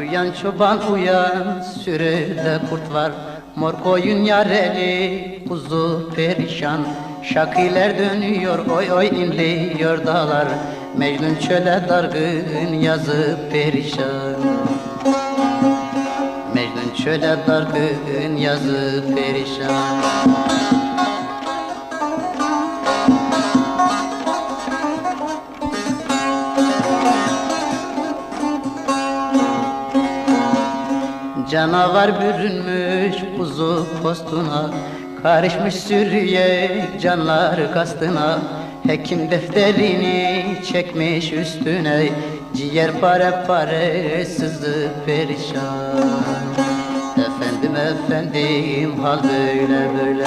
Uyan çoban uyan, sürüde kurt var. Mor koyun yareli, kuzu perişan. Şakiler dönüyor, oy oy inliyor dağlar. Mecnun çöle dargın, yazıp perişan. Mecnun çöle dargın, yazıp perişan. Canavar bürünmüş kuzu postuna, karışmış sürüye canlar kastına. Hekim defterini çekmiş üstüne, ciğer pare pare sızı perişan. Efendim efendim hal böyle böyle.